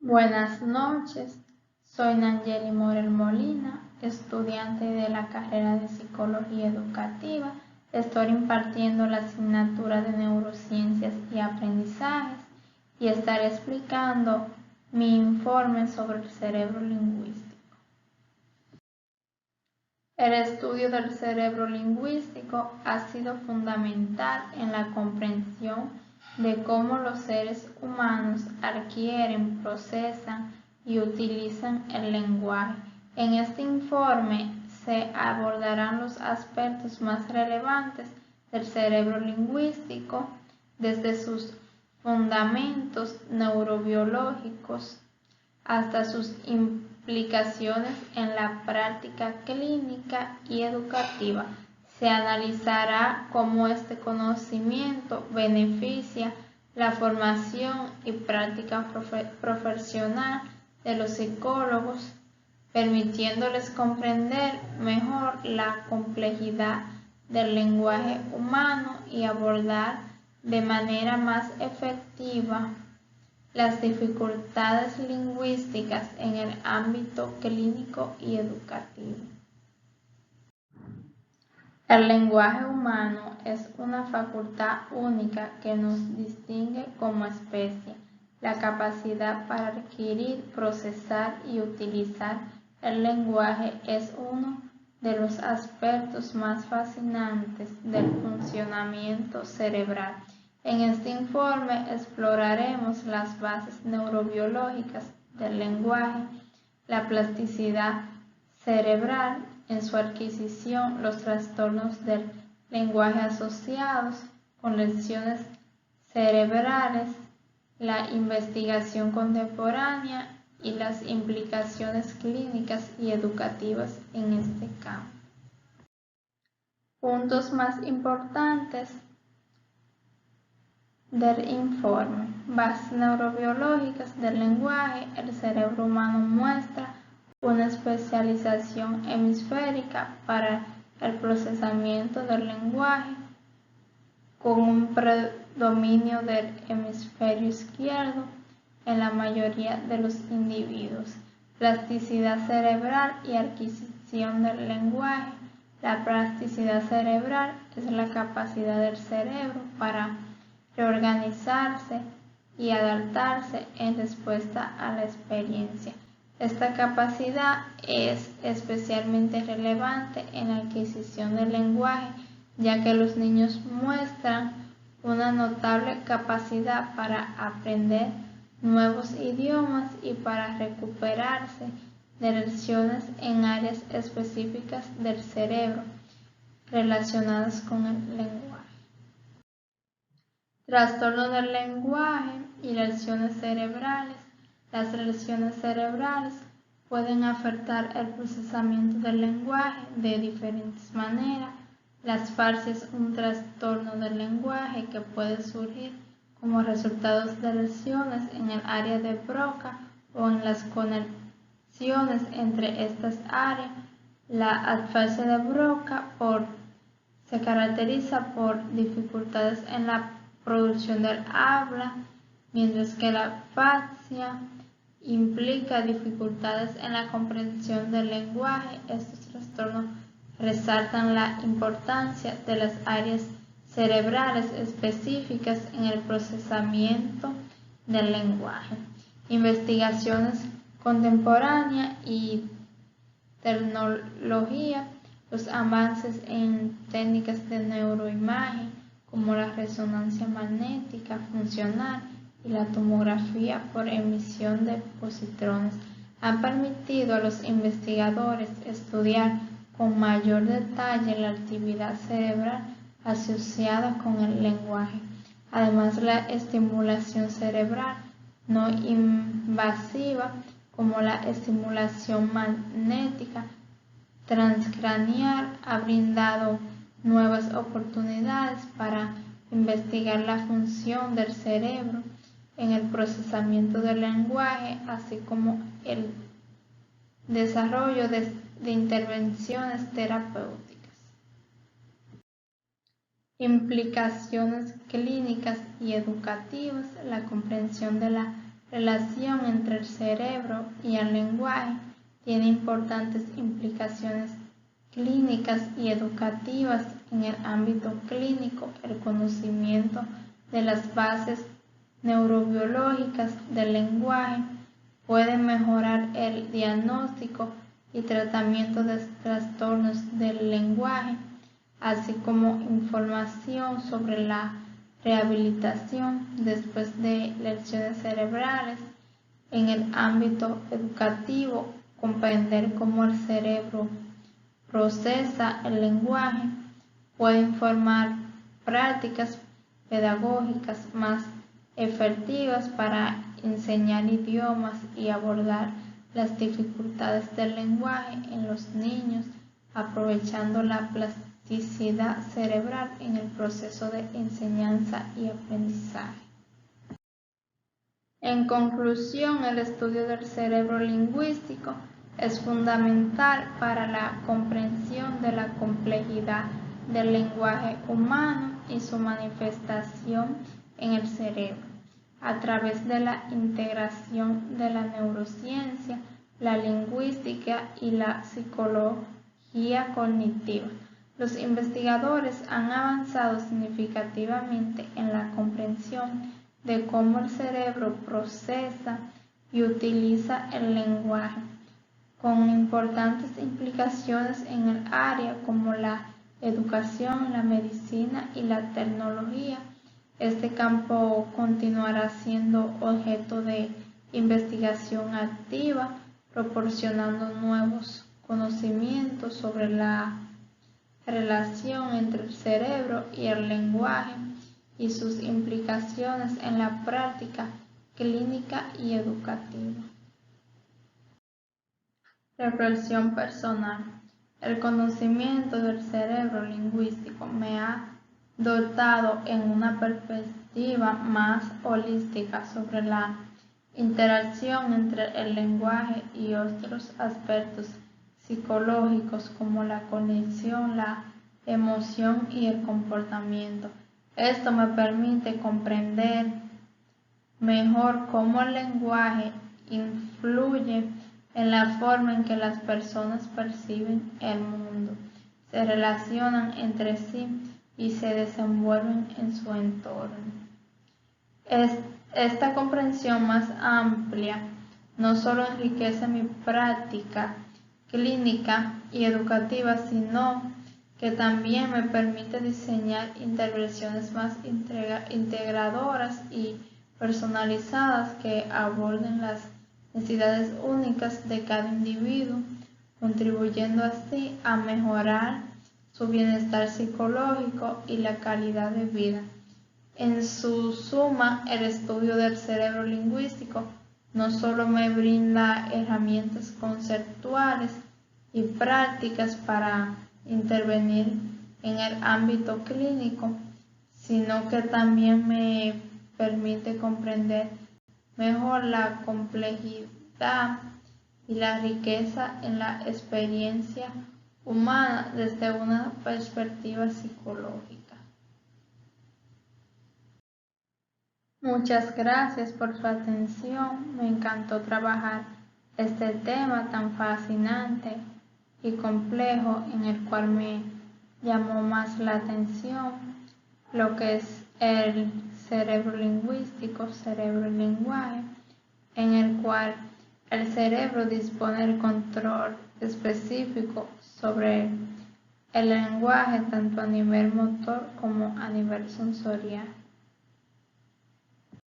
Buenas noches, soy Nayeli Morel Molina, estudiante de la carrera de Psicología Educativa. Estoy impartiendo la asignatura de Neurociencias y Aprendizajes y estaré explicando mi informe sobre el cerebro lingüístico. El estudio del cerebro lingüístico ha sido fundamental en la comprensión de cómo los seres humanos adquieren, procesan y utilizan el lenguaje. En este informe se abordarán los aspectos más relevantes del cerebro lingüístico, desde sus fundamentos neurobiológicos hasta sus implicaciones en la práctica clínica y educativa. Se analizará cómo este conocimiento beneficia la formación y práctica profesional de los psicólogos, permitiéndoles comprender mejor la complejidad del lenguaje humano y abordar de manera más efectiva las dificultades lingüísticas en el ámbito clínico y educativo. El lenguaje humano es una facultad única que nos distingue como especie. La capacidad para adquirir, procesar y utilizar el lenguaje es uno de los aspectos más fascinantes del funcionamiento cerebral. En este informe exploraremos las bases neurobiológicas del lenguaje, la plasticidad cerebral en su adquisición, los trastornos del lenguaje asociados con lesiones cerebrales, la investigación contemporánea y las implicaciones clínicas y educativas en este campo. Puntos más importantes del informe. Bases neurobiológicas del lenguaje. El cerebro humano muestra una especialización hemisférica para el procesamiento del lenguaje, con un predominio del hemisferio izquierdo en la mayoría de los individuos. Plasticidad cerebral y adquisición del lenguaje. La plasticidad cerebral es la capacidad del cerebro para reorganizarse y adaptarse en respuesta a la experiencia. Esta capacidad es especialmente relevante en la adquisición del lenguaje, ya que los niños muestran una notable capacidad para aprender nuevos idiomas y para recuperarse de lesiones en áreas específicas del cerebro relacionadas con el lenguaje. Trastorno del lenguaje y lesiones cerebrales. Las lesiones cerebrales pueden afectar el procesamiento del lenguaje de diferentes maneras. Las falsias es un trastorno del lenguaje que puede surgir como resultado de lesiones en el área de Broca o en las conexiones entre estas áreas. La afasia de Broca se caracteriza por dificultades en la producción del habla, mientras que la afasia implica dificultades en la comprensión del lenguaje. Estos trastornos resaltan la importancia de las áreas cerebrales específicas en el procesamiento del lenguaje. Investigaciones contemporáneas y tecnología. Los avances en técnicas de neuroimagen como la resonancia magnética funcional y la tomografía por emisión de positrones han permitido a los investigadores estudiar con mayor detalle la actividad cerebral asociada con el lenguaje. Además, la estimulación cerebral no invasiva, como la estimulación magnética transcraneal, ha brindado nuevas oportunidades para investigar la función del cerebro en el procesamiento del lenguaje, así como el desarrollo de intervenciones terapéuticas. Implicaciones clínicas y educativas. La comprensión de la relación entre el cerebro y el lenguaje tiene importantes implicaciones clínicas y educativas. En el ámbito clínico, el conocimiento de las bases neurobiológicas del lenguaje puede mejorar el diagnóstico y tratamiento de trastornos del lenguaje, así como información sobre la rehabilitación después de lesiones cerebrales. En el ámbito educativo, comprender cómo el cerebro procesa el lenguaje puede informar prácticas pedagógicas más efectivas para enseñar idiomas y abordar las dificultades del lenguaje en los niños, aprovechando la plasticidad cerebral en el proceso de enseñanza y aprendizaje. En conclusión, el estudio del cerebro lingüístico es fundamental para la comprensión de la complejidad del lenguaje humano y su manifestación en el cerebro, a través de la integración de la neurociencia, la lingüística y la psicología cognitiva. Los investigadores han avanzado significativamente en la comprensión de cómo el cerebro procesa y utiliza el lenguaje, con importantes implicaciones en el área como la educación, la medicina y la tecnología. Este campo continuará siendo objeto de investigación activa, proporcionando nuevos conocimientos sobre la relación entre el cerebro y el lenguaje y sus implicaciones en la práctica clínica y educativa. Reflexión personal. El conocimiento del cerebro lingüístico me ha dotado en una perspectiva más holística sobre la interacción entre el lenguaje y otros aspectos psicológicos como la cognición, la emoción y el comportamiento. Esto me permite comprender mejor cómo el lenguaje influye en la forma en que las personas perciben el mundo, se relacionan entre sí y se desenvuelven en su entorno. Esta comprensión más amplia no solo enriquece mi práctica clínica y educativa, sino que también me permite diseñar intervenciones más integradoras y personalizadas que aborden las necesidades únicas de cada individuo, contribuyendo así a mejorar su bienestar psicológico y la calidad de vida. En su suma, el estudio del cerebro lingüístico no solo me brinda herramientas conceptuales y prácticas para intervenir en el ámbito clínico, sino que también me permite comprender mejor la complejidad y la riqueza en la experiencia humana desde una perspectiva psicológica. Muchas gracias por su atención. Me encantó trabajar este tema tan fascinante y complejo, en el cual me llamó más la atención lo que es el cerebro lingüístico, cerebro y lenguaje, en el cual el cerebro dispone del control específico sobre el lenguaje tanto a nivel motor como a nivel sensorial.